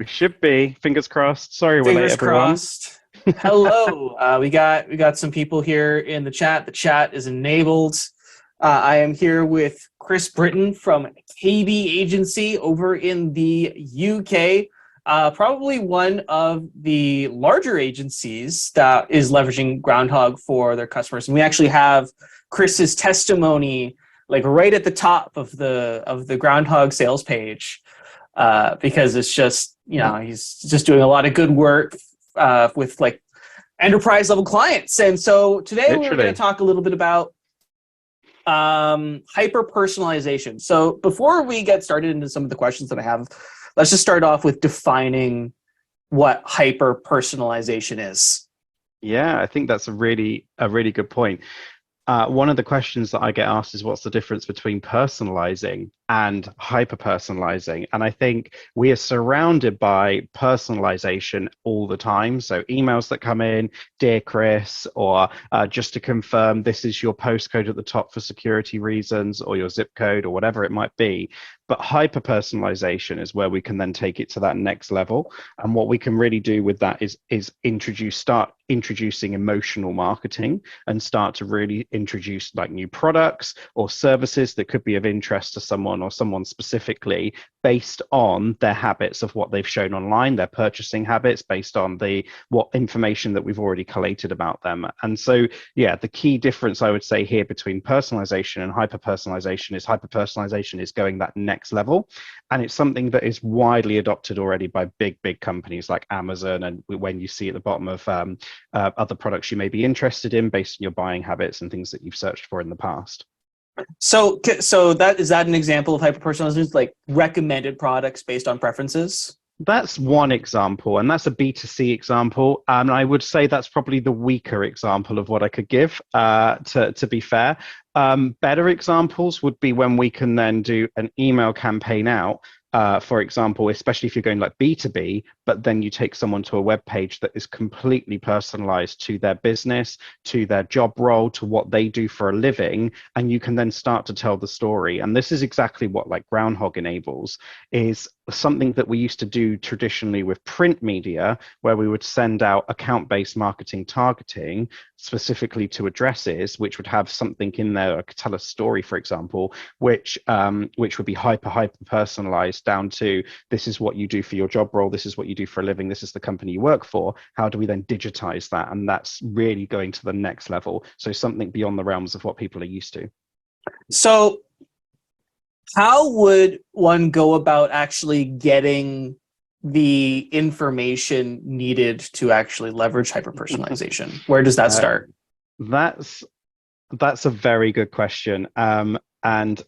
We should be. Fingers crossed. Sorry we're late, Fingers everyone. crossed. Hello. We got some people here in the chat. The chat is enabled. I am here with Kris Britton from KAYBE agency over in the UK. Probably one of the larger agencies that is leveraging Groundhogg for their customers. And we actually have Kris's testimony like right at the top of the Groundhogg sales page, because it's just, he's just doing a lot of good work with like enterprise level clients. And so today we're going Literally. to talk a little bit about hyper personalization. So before we get started into some of the questions that I have, let's just start off with defining what hyper personalization is. Yeah, I think that's a really good point. One of the questions that I get asked is what's the difference between personalizing and hyper personalizing? And I think we are surrounded by personalization all the time. So emails that come in, dear Kris, or just to confirm this is your postcode at the top for security reasons, or your zip code, or whatever it might be. But hyper personalization is where we can then take it to that next level. And what we can really do with that is start introducing emotional marketing and start to really introduce like new products or services that could be of interest to someone or someone specifically based on their habits of what they've shown online, their purchasing habits, based on what information that we've already collated about them. And so, yeah, the key difference I would say here between personalization and hyper personalization is going that next level. And it's something that is widely adopted already by big companies like Amazon. And when you see at the bottom of other products you may be interested in based on your buying habits and things that you've searched for in the past. So that is that an example of hyper personalization, like recommended products based on preferences? That's one example, and that's a B2C example. And I would say that's probably the weaker example of what I could give, to be fair. Better examples would be when we can then do an email campaign out, for example, especially if you're going like B2B, but then you take someone to a web page that is completely personalized to their business, to their job role, to what they do for a living, and you can then start to tell the story. And this is exactly what like Groundhogg enables, is something that we used to do traditionally with print media, where we would send out account-based marketing targeting specifically to addresses, which would have something in there, like tell a story, for example, which would be hyper personalized down to this is what you do for your job role, this is what you do for a living, this is the company you work for. How do we then digitize that? And that's really going to the next level. So something beyond the realms of what people are used to. So how would one go about actually getting the information needed to actually leverage hyperpersonalization? Where does that start? That's a very good question. And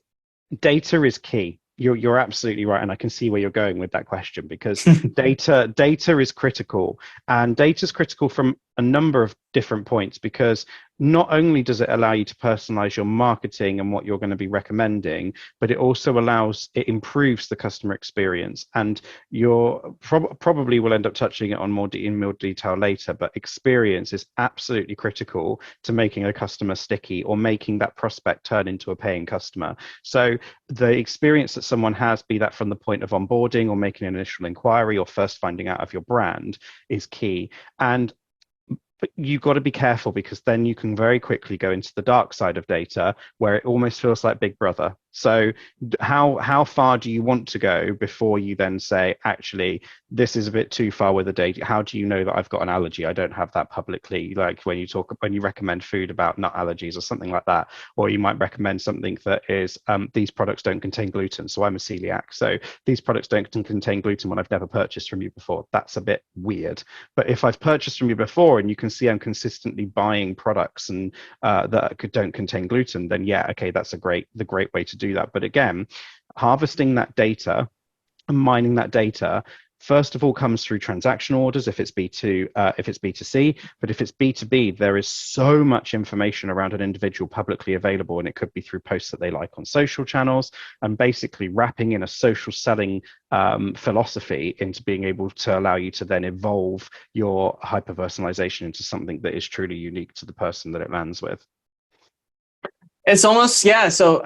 data is key. You're absolutely right, and I can see where you're going with that question, because data is critical, and data is critical from a number of different points, because not only does it allow you to personalize your marketing and what you're going to be recommending, but it also it improves the customer experience. And you're probably will end up touching it on in more detail later, but experience is absolutely critical to making a customer sticky or making that prospect turn into a paying customer. So the experience that someone has, be that from the point of onboarding or making an initial inquiry or first finding out of your brand, is key. But you've got to be careful, because then you can very quickly go into the dark side of data, where it almost feels like Big Brother. So how far do you want to go before you then say, actually, this is a bit too far with the data? How do you know that I've got an allergy? I don't have that publicly. Like when you recommend food about nut allergies or something like that, or you might recommend something that is, these products don't contain gluten. So I'm a celiac. So these products don't contain gluten when I've never purchased from you before. That's a bit weird. But if I've purchased from you before and you can see I'm consistently buying products and that don't contain gluten, then yeah, okay, that's the great way to do that. But again, harvesting that data and mining that data first of all comes through transaction orders if it's B2C, but if it's B2B, there is so much information around an individual publicly available, and it could be through posts that they like on social channels, and basically wrapping in a social selling philosophy into being able to allow you to then evolve your hyper personalization into something that is truly unique to the person that it lands with. It's almost, yeah. So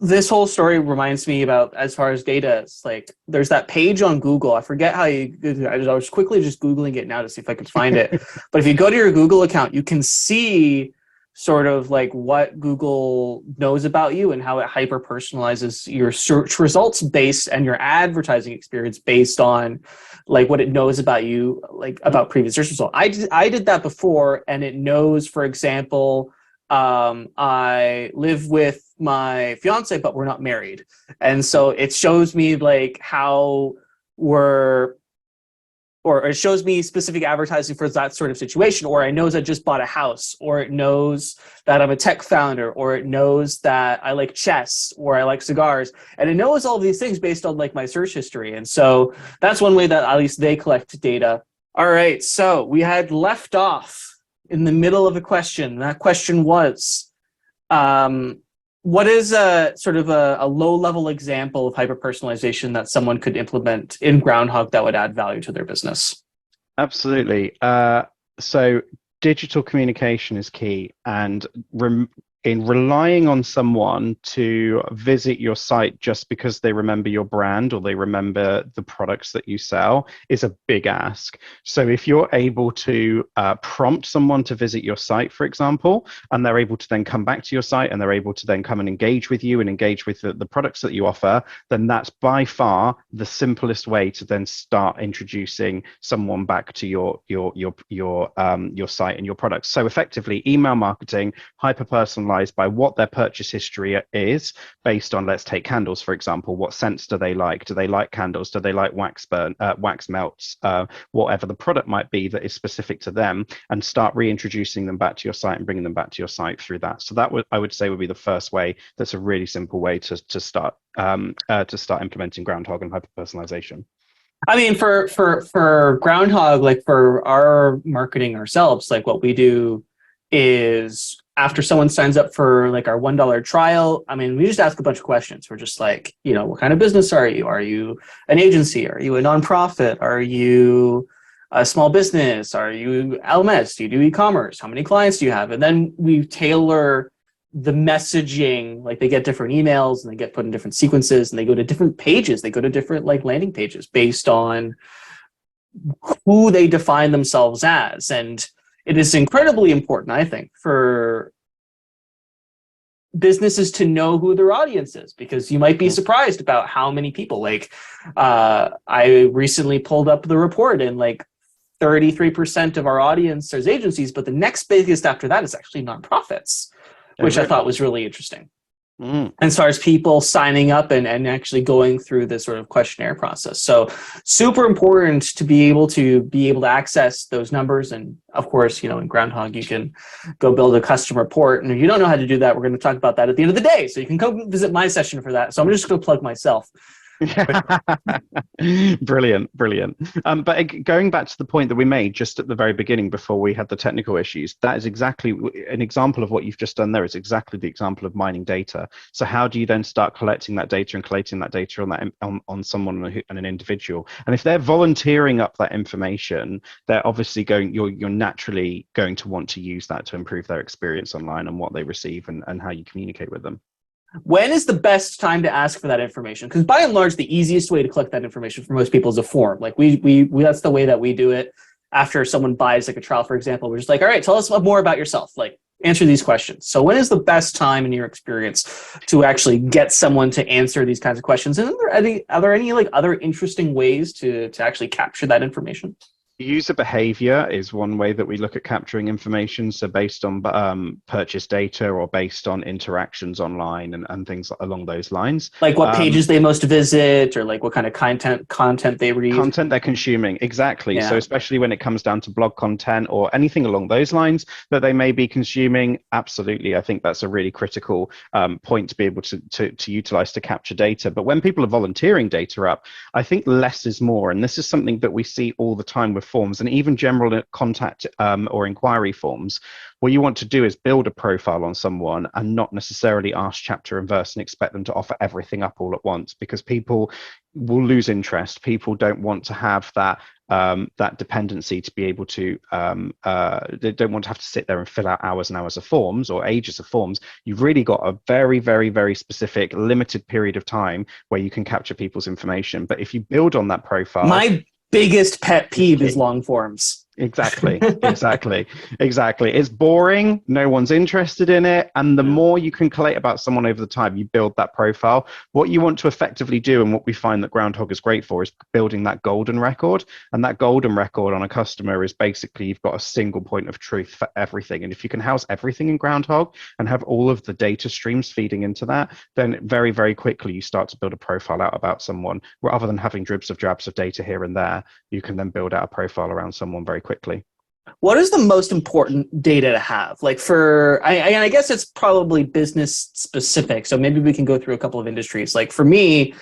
this whole story reminds me about, as far as data is, like, there's that page on Google. I forget how you, I was quickly just Googling it now to see if I could find it. But if you go to your Google account, you can see sort of like what Google knows about you and how it hyper personalizes your search results based and your advertising experience based on like what it knows about you, like about previous search results. I did that before, and it knows, for example, I live with my fiance, but we're not married. And so it shows me like how we're, or it shows me specific advertising for that sort of situation, or it knows I just bought a house, or it knows that I'm a tech founder, or it knows that I like chess, or I like cigars. And it knows all of these things based on like my search history. And so that's one way that at least they collect data. All right, so we had left off in the middle of a question. That question was, what is a sort of a low-level example of hyper-personalization that someone could implement in Groundhogg that would add value to their business? Absolutely. So digital communication is key, and in relying on someone to visit your site just because they remember your brand or they remember the products that you sell is a big ask. So if you're able to prompt someone to visit your site, for example, and they're able to then come back to your site and they're able to then come and engage with you and engage with the products that you offer, then that's by far the simplest way to then start introducing someone back to your site and your products. So effectively, email marketing, hyper-personalized by what their purchase history is, based on, let's take candles, for example. What scents do they like? Do they like candles? Do they like wax melts? Whatever the product might be that is specific to them, and start reintroducing them back to your site and bringing them back to your site through that. So that I would say would be the first way. That's a really simple way to start implementing Groundhogg and hyper-personalization. I mean, for Groundhogg, like for our marketing ourselves, like what we do is after someone signs up for like our $1 trial, I mean, we just ask a bunch of questions. We're just like, you know, what kind of business are you? Are you an agency? Are you a nonprofit? Are you a small business? Are you LMS? Do you do e-commerce? How many clients do you have? And then we tailor the messaging, like they get different emails and they get put in different sequences and they go to different pages. They go to different like landing pages based on who they define themselves as. And it is incredibly important, I think, for businesses to know who their audience is, because you might be surprised about how many people, like I recently pulled up the report, and like 33% of our audience is agencies, but the next biggest after that is actually nonprofits, which I thought was really interesting. As far as people signing up and actually going through this sort of questionnaire process. So super important to be able to access those numbers. And of course, you know, in Groundhogg, you can go build a custom report. And if you don't know how to do that, we're going to talk about that at the end of the day. So you can come visit my session for that. So I'm just going to plug myself. Brilliant. But going back to the point that we made just at the very beginning before we had the technical issues, that is exactly an example of what you've just done there. Is exactly the example of mining data. So how do you then start collecting that data and collating that data on someone and an individual? And if they're volunteering up that information, they're obviously you're naturally going to want to use that to improve their experience online and what they receive and how you communicate with them. When is the best time to ask for that information? Because by and large, the easiest way to collect that information for most people is a form. Like we that's the way that we do it. After someone buys like a trial, for example, we're just like, all right, tell us more about yourself. Like, answer these questions. So when is the best time in your experience to actually get someone to answer these kinds of questions? And are there any like other interesting ways to actually capture that information? User behavior is one way that we look at capturing information. So based on purchase data or based on interactions online and things along those lines. Like what pages they most visit, or like what kind of content they read. Content they're consuming, exactly. Yeah. So especially when it comes down to blog content or anything along those lines that they may be consuming, absolutely. I think that's a really critical point to be able to utilize to capture data. But when people are volunteering data up, I think less is more. And this is something that we see all the time with forms and even general contact or inquiry forms, what you want to do is build a profile on someone and not necessarily ask chapter and verse and expect them to offer everything up all at once, because people will lose interest. People don't want to have that that dependency to be able to they don't want to have to sit there and fill out hours and hours of forms or ages of forms. You've really got a very, very, very specific limited period of time where you can capture people's information. But if you build on that profile, my biggest pet peeve is long forms. Exactly. It's boring. No one's interested in it. And the more you can collate about someone over the time, you build that profile. What you want to effectively do, and what we find that Groundhogg is great for, is building that golden record. And that golden record on a customer is basically you've got a single point of truth for everything. And if you can house everything in Groundhogg and have all of the data streams feeding into that, then very, very quickly you start to build a profile out about someone. Rather than having dribs of drabs of data here and there, you can then build out a profile around someone very quickly. What is the most important data to have? Like I guess it's probably business specific. So maybe we can go through a couple of industries. Like for me,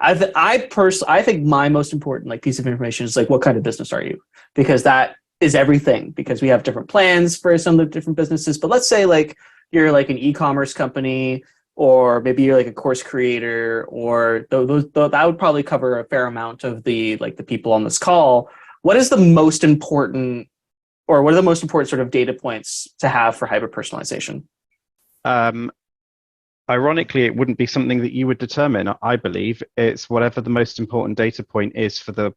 I think my most important like piece of information is like, what kind of business are you? Because that is everything, because we have different plans for some of the different businesses. But let's say like you're like an e-commerce company, or maybe you're like a course creator, or that would probably cover a fair amount of the people on this call. What is the most important, or what are the most important sort of data points to have for hyperpersonalization? Ironically, it wouldn't be something that you would determine. I believe it's whatever the most important data point is for the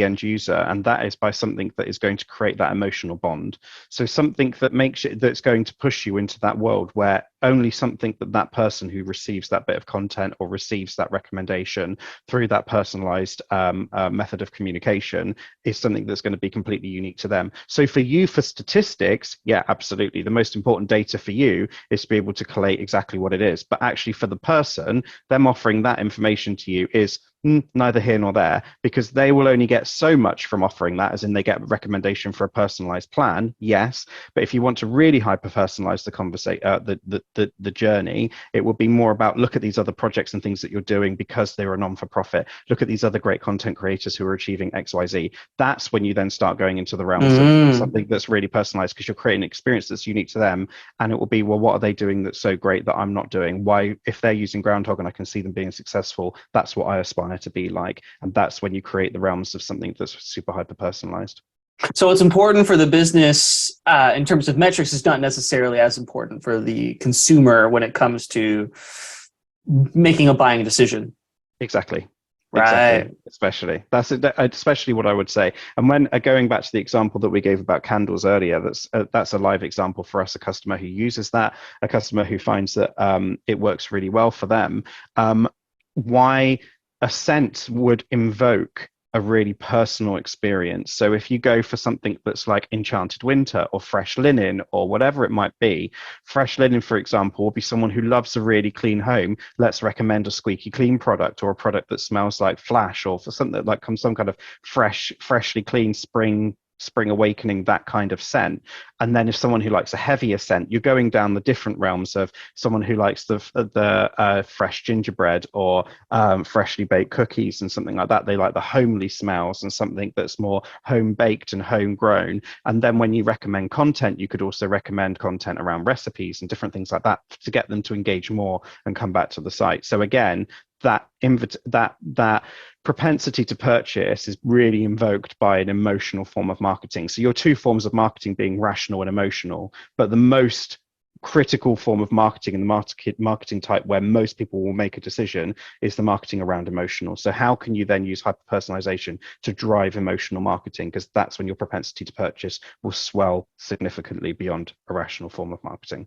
end user, and that is by something that is going to create that emotional bond. So something that that's going to push you into that world where only something that person who receives that bit of content or receives that recommendation through that personalized method of communication is something that's going to be completely unique to them. So for you, for statistics, yeah, absolutely. The most important data for you is to be able to collate exactly what it is. But actually for the person, them offering that information to you is neither here nor there, because they will only get so much from offering that, as in they get a recommendation for a personalized plan, yes, but if you want to really hyper personalize the conversation, the journey, it will be more about, look at these other projects and things that you're doing because they're a non-for-profit, look at these other great content creators who are achieving XYZ. That's when you then start going into the realms of something that's really personalized, because you're creating an experience that's unique to them, and it will be, well, what are they doing that's so great that I'm not doing? Why, if they're using Groundhogg and I can see them being successful, that's what I aspire to be like. And that's when you create the realms of something that's super hyper personalized. So what's important for the business in terms of metrics is not necessarily as important for the consumer when it comes to making a buying decision. Exactly. Right. Exactly. That's especially what I would say. And when going back to the example that we gave about candles earlier, that's a live example for us, a customer who uses that, a customer who finds that it works really well for them. Why a scent would invoke a really personal experience. So if you go for something that's like Enchanted Winter or Fresh Linen or whatever it might be, Fresh Linen, for example, will be someone who loves a really clean home. Let's recommend a squeaky clean product, or a product that smells like Flash, or for something like some kind of freshly clean spring awakening, that kind of scent. And then if someone who likes a heavier scent, you're going down the different realms of someone who likes the fresh gingerbread or freshly baked cookies and something like that. They like the homely smells and something that's more home baked and homegrown. And then when you recommend content, you could also recommend content around recipes and different things like that to get them to engage more and come back to the site. So again, that propensity to purchase is really invoked by an emotional form of marketing. So your two forms of marketing being rational and emotional, but the most critical form of marketing and the marketing type where most people will make a decision is the marketing around emotional. So how can you then use hyperpersonalization to drive emotional marketing? Because that's when your propensity to purchase will swell significantly beyond a rational form of marketing.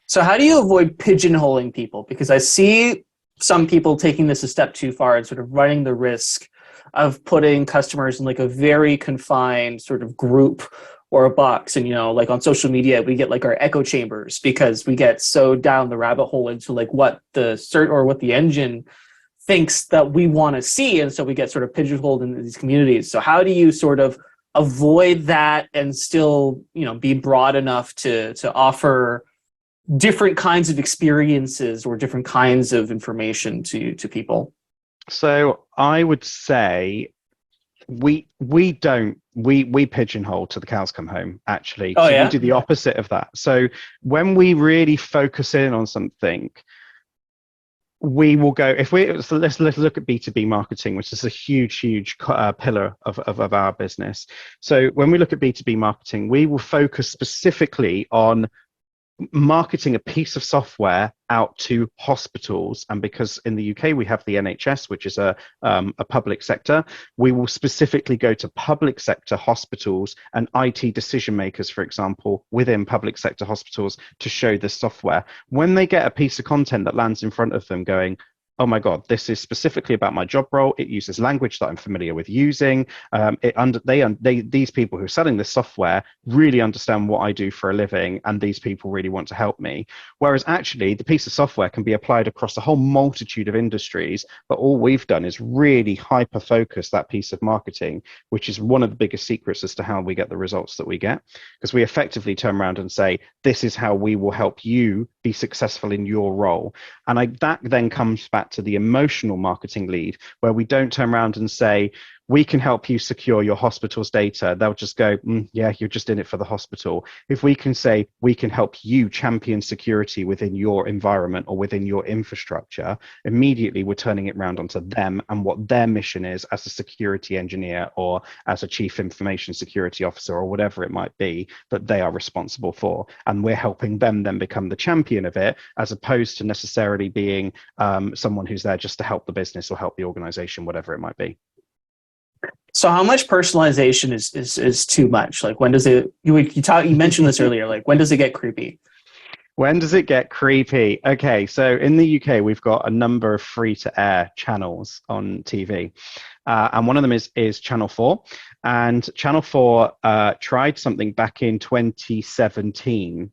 So how do you avoid pigeonholing people? Because I see some people taking this a step too far and sort of running the risk of putting customers in like a very confined sort of group or a box. And, you know, like on social media, we get like our echo chambers because we get so down the rabbit hole into like what the cert or what the engine thinks that we want to see. And so we get sort of pigeonholed into these communities. So how do you sort of avoid that and still, you know, be broad enough to offer different kinds of experiences or different kinds of information to people? So I would say we pigeonhole to the cows come home, actually. Oh So we yeah. do the opposite of that. So when we really focus in on something, we will go, if we so let's look at B2B marketing, which is a huge pillar of our business. So when we look at B2B marketing, we will focus specifically on marketing a piece of software out to hospitals. And because in the UK we have the NHS, which is a public sector, we will specifically go to public sector hospitals and IT decision makers, for example, within public sector hospitals to show this software. When they get a piece of content that lands in front of them going, oh my God, this is specifically about my job role. It uses language that I'm familiar with using. These people who are selling this software really understand what I do for a living, and these people really want to help me. Whereas actually, the piece of software can be applied across a whole multitude of industries, but all we've done is really hyper-focus that piece of marketing, which is one of the biggest secrets as to how we get the results that we get, because we effectively turn around and say, this is how we will help you be successful in your role. And that then comes back to the emotional marketing lead, where we don't turn around and say, we can help you secure your hospital's data. They'll just go, yeah, you're just in it for the hospital. If we can say, we can help you champion security within your environment or within your infrastructure, immediately we're turning it around onto them and what their mission is as a security engineer or as a chief information security officer or whatever it might be that they are responsible for. And we're helping them then become the champion of it, as opposed to necessarily being someone who's there just to help the business or help the organization, whatever it might be. So how much personalization is too much? Like, when does it, you mentioned this earlier, like when does it get creepy? When does it get creepy? Okay, so in the UK, we've got a number of free-to-air channels on TV. And one of them is Channel 4. And Channel 4 tried something back in 2017.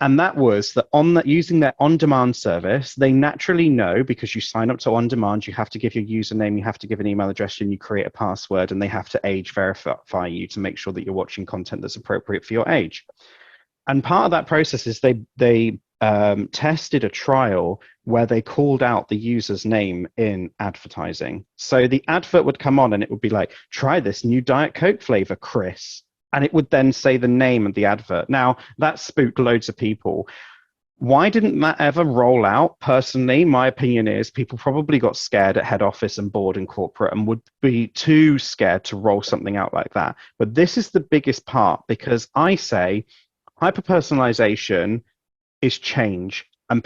And that was that using their on-demand service, they naturally know, because you sign up to on-demand, you have to give your username, you have to give an email address, and you create a password, and they have to age verify you to make sure that you're watching content that's appropriate for your age. And part of that process is they tested a trial where they called out the user's name in advertising. So the advert would come on and it would be like, try this new Diet Coke flavor, Chris. And it would then say the name of the advert. Now, that spooked loads of people. Why didn't that ever roll out? Personally, my opinion is people probably got scared at head office and board and corporate and would be too scared to roll something out like that. But this is the biggest part, because I say hyperpersonalization is change. And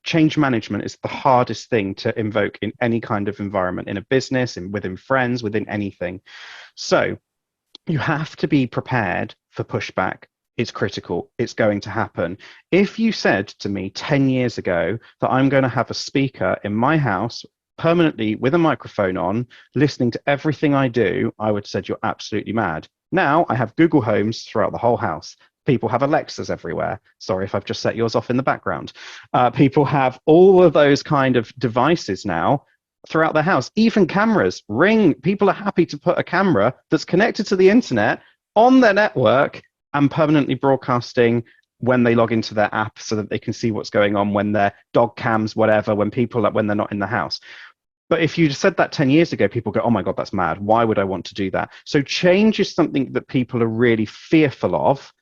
change management is the hardest thing to invoke in any kind of environment, in a business, within friends, within anything. So you have to be prepared for pushback. It's critical. It's going to happen. If you said to me 10 years ago that I'm going to have a speaker in my house permanently with a microphone on, listening to everything I do, I would have said, you're absolutely mad. Now I have Google Homes throughout the whole house. People have Alexas everywhere. Sorry if I've just set yours off in the background. People have all of those kind of devices now throughout their house. Even cameras, Ring. People are happy to put a camera that's connected to the internet on their network and permanently broadcasting when they log into their app so that they can see what's going on, when their dog cams, whatever, when they're not in the house. But if you said that 10 years ago, people go, oh my God, that's mad. Why would I want to do that? So change is something that people are really fearful of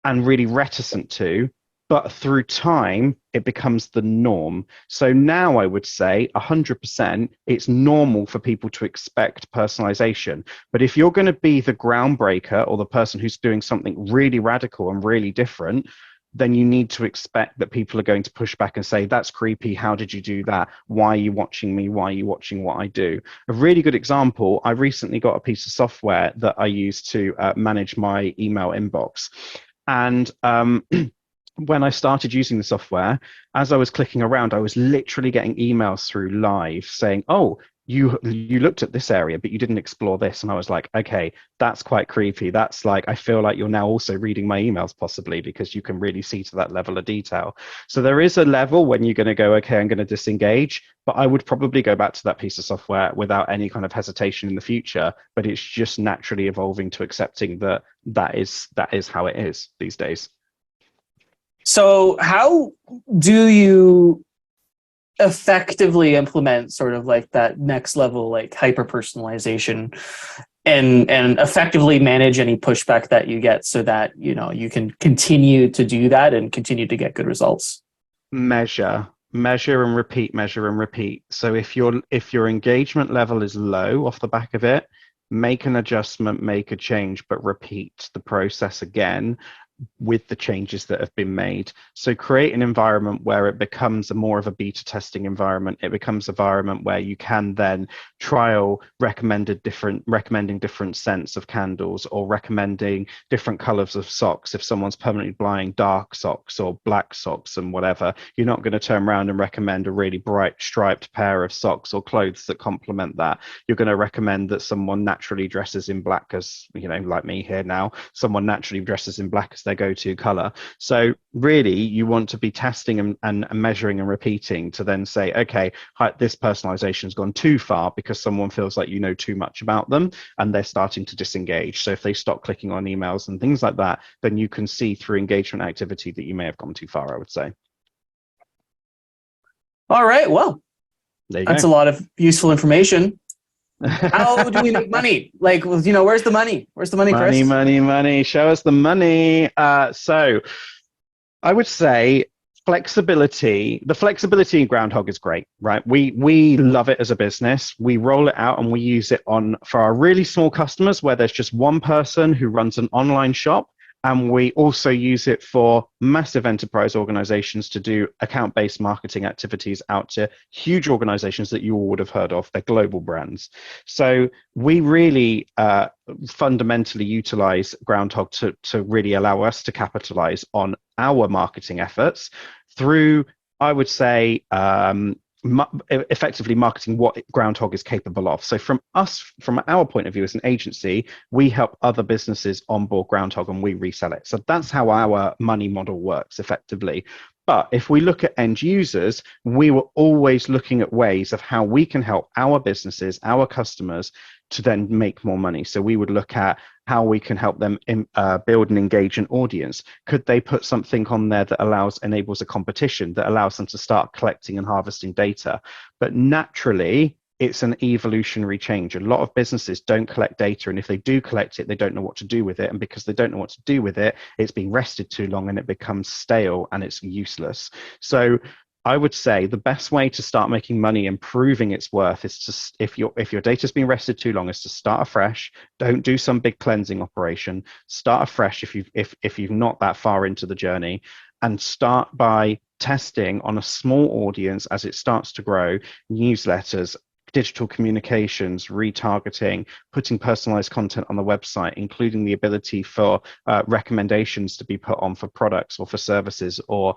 and really reticent to, but through time, it becomes the norm. So now I would say 100%, it's normal for people to expect personalization. But if you're going to be the groundbreaker or the person who's doing something really radical and really different, then you need to expect that people are going to push back and say, that's creepy. How did you do that? Why are you watching me? Why are you watching what I do? A really good example, I recently got a piece of software that I use to manage my email inbox. And when I started using the software, as I was clicking around, I was literally getting emails through live saying, oh, you looked at this area, but you didn't explore this. And I was like, okay, that's quite creepy. That's like, I feel like you're now also reading my emails possibly, because you can really see to that level of detail. So there is a level when you're going to go, okay, I'm going to disengage, but I would probably go back to that piece of software without any kind of hesitation in the future. But it's just naturally evolving to accepting that is how it is these days. So how do you effectively implement sort of like that next level, like hyper personalization, and effectively manage any pushback that you get, so that you can continue to do that and continue to get good results? Measure and repeat, measure and repeat. So if your engagement level is low off the back of it, make an adjustment, make a change, but repeat the process again with the changes that have been made. So create an environment where it becomes a more of a beta testing environment. It becomes an environment where you can then trial recommending different scents of candles, or recommending different colors of socks. If someone's permanently buying dark socks or black socks and whatever, you're not going to turn around and recommend a really bright striped pair of socks or clothes that complement that. You're going to recommend that someone naturally dresses in black, as like me here now, someone naturally dresses in black as their go-to color. So really, you want to be testing and measuring and repeating to then say, okay, this personalization has gone too far because someone feels like you know too much about them and they're starting to disengage. So if they stop clicking on emails and things like that, then you can see through engagement activity that you may have gone too far, I would say. All right, well, that's a lot of useful information. How do we make money? Like, where's the money? Where's the money, Kris? Money. Show us the money. So I would say flexibility. The flexibility in Groundhogg is great, right? We love it as a business. We roll it out and we use it for our really small customers where there's just one person who runs an online shop. And we also use it for massive enterprise organizations to do account-based marketing activities out to huge organizations that you all would have heard of. They're global brands. So we really fundamentally utilize Groundhogg to really allow us to capitalize on our marketing efforts through, I would say, effectively marketing what Groundhogg is capable of. So from our point of view as an agency, we help other businesses onboard Groundhogg and we resell it. So that's how our money model works effectively. But if we look at end users, we were always looking at ways of how we can help our businesses, our customers, to then make more money. So we would look at how we can help them build and engage an audience. Could they put something on there that enables a competition, that allows them to start collecting and harvesting data? But naturally, it's an evolutionary change. A lot of businesses don't collect data, and if they do collect it, they don't know what to do with it. And because they don't know what to do with it, it's been rested too long and it becomes stale and it's useless. So I would say the best way to start making money and proving its worth is to, if your data's been rested too long, is to start afresh. Don't do some big cleansing operation. Start afresh if you've not that far into the journey, and start by testing on a small audience as it starts to grow, newsletters, digital communications, retargeting, putting personalized content on the website, including the ability for recommendations to be put on for products or for services, or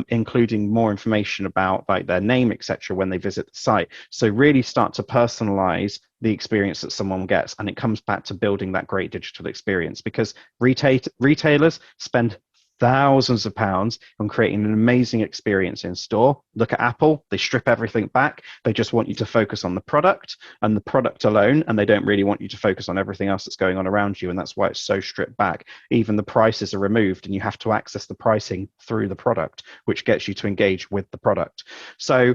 including more information about like their name, etc., when they visit the site. So really start to personalize the experience that someone gets, and it comes back to building that great digital experience, because retailers spend thousands of pounds on creating an amazing experience in store. Look at Apple, they strip everything back. They just want you to focus on the product and the product alone, and they don't really want you to focus on everything else that's going on around you, and that's why it's so stripped back. Even the prices are removed, and you have to access the pricing through the product, which gets you to engage with the product. So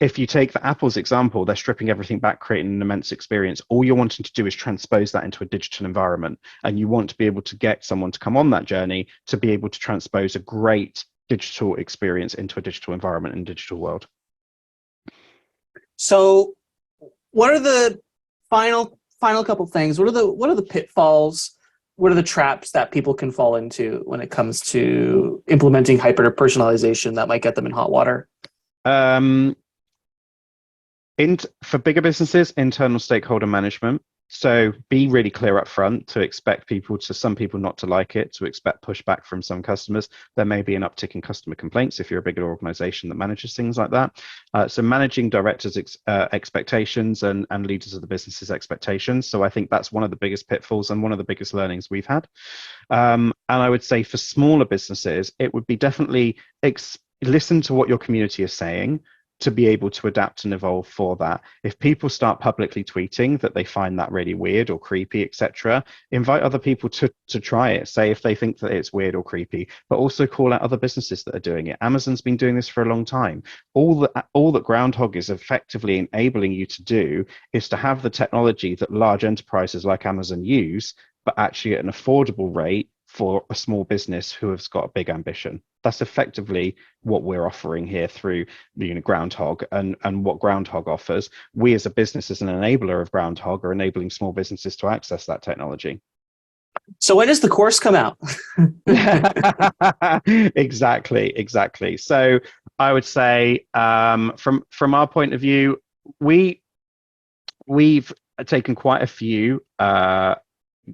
if you take the Apple's example, they're stripping everything back, creating an immense experience. All you're wanting to do is transpose that into a digital environment. And you want to be able to get someone to come on that journey to be able to transpose a great digital experience into a digital environment and digital world. So what are the final couple things? What are the pitfalls? What are the traps that people can fall into when it comes to implementing hyper personalization that might get them in hot water? For bigger businesses, internal stakeholder management. So be really clear up front to expect some people not to like it, to expect pushback from some customers. There may be an uptick in customer complaints if you're a bigger organization that manages things like that. So managing directors' expectations and leaders of the business's expectations. So I think that's one of the biggest pitfalls and one of the biggest learnings we've had. And I would say for smaller businesses, it would be definitely listen to what your community is saying. to be able to adapt and evolve for that. If people start publicly tweeting that they find that really weird or creepy, etc., invite other people to try it. Say if they think that it's weird or creepy, but also call out other businesses that are doing it. Amazon's been doing this for a long time. All that Groundhogg is effectively enabling you to do is to have the technology that large enterprises like Amazon use, but actually at an affordable rate for a small business who has got a big ambition. That's effectively what we're offering here through Groundhogg and what Groundhogg offers. We as a business, as an enabler of Groundhogg, are enabling small businesses to access that technology. So when does the course come out? Exactly. So I would say from our point of view, we've taken quite a few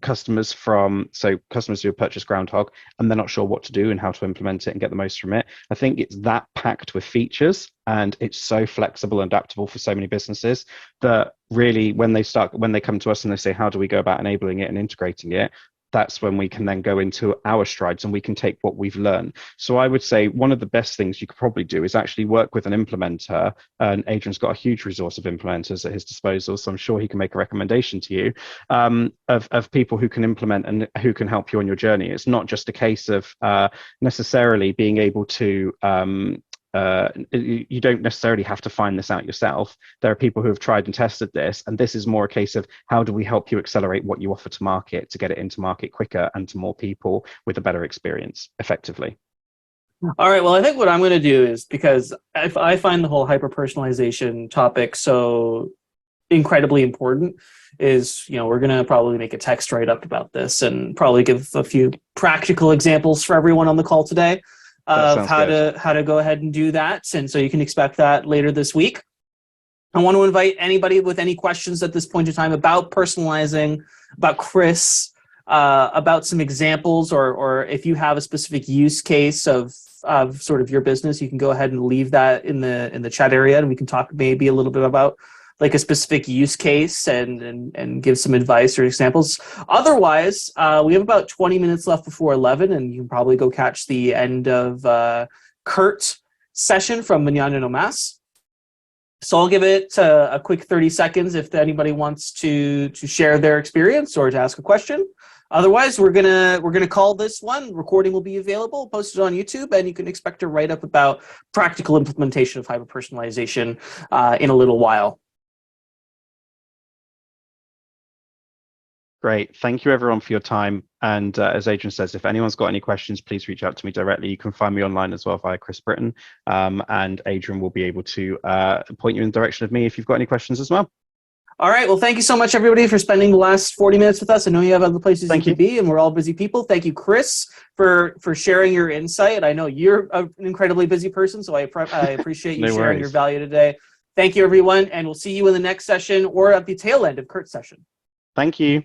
customers who have purchased Groundhogg and they're not sure what to do and how to implement it and get the most from it. I think it's that packed with features and it's so flexible and adaptable for so many businesses that really when they come to us and they say, how do we go about enabling it and integrating it? That's when we can then go into our strides and we can take what we've learned. So I would say one of the best things you could probably do is actually work with an implementer. And Adrian's got a huge resource of implementers at his disposal, so I'm sure he can make a recommendation to you of people who can implement and who can help you on your journey. It's not just a case of necessarily being able to you don't necessarily have to find this out yourself. There are people who have tried and tested this, and this is more a case of how do we help you accelerate what you offer to market to get it into market quicker and to more people with a better experience effectively. All right, well, I think what I'm going to do is, because if I find the whole hyper-personalization topic so incredibly important, is we're going to probably make a text write-up about this and probably give a few practical examples for everyone on the call today of how to go ahead and do that. And so you can expect that later this week. I want to invite anybody with any questions at this point in time about personalizing, about Kris, about some examples, or if you have a specific use case of sort of your business, you can go ahead and leave that in the chat area, and we can talk maybe a little bit about like a specific use case and give some advice or examples. Otherwise, we have about 20 minutes left before 11, and you can probably go catch the end of Kurt's session from Mañana No Mas. So I'll give it a quick 30 seconds if anybody wants to share their experience or to ask a question. Otherwise, we're gonna call this one. Recording will be available, posted on YouTube, and you can expect a write-up about practical implementation of hyperpersonalization in a little while. Great. Thank you, everyone, for your time. And as Adrian says, if anyone's got any questions, please reach out to me directly. You can find me online as well via Kris Britton. And Adrian will be able to point you in the direction of me if you've got any questions as well. All right. Well, thank you so much, everybody, for spending the last 40 minutes with us. I know you have other places you could be, and we're all busy people. Thank you, Kris, for sharing your insight. I know you're an incredibly busy person, so I appreciate you sharing your value today. Thank you, everyone, and we'll see you in the next session or at the tail end of Kurt's session. Thank you.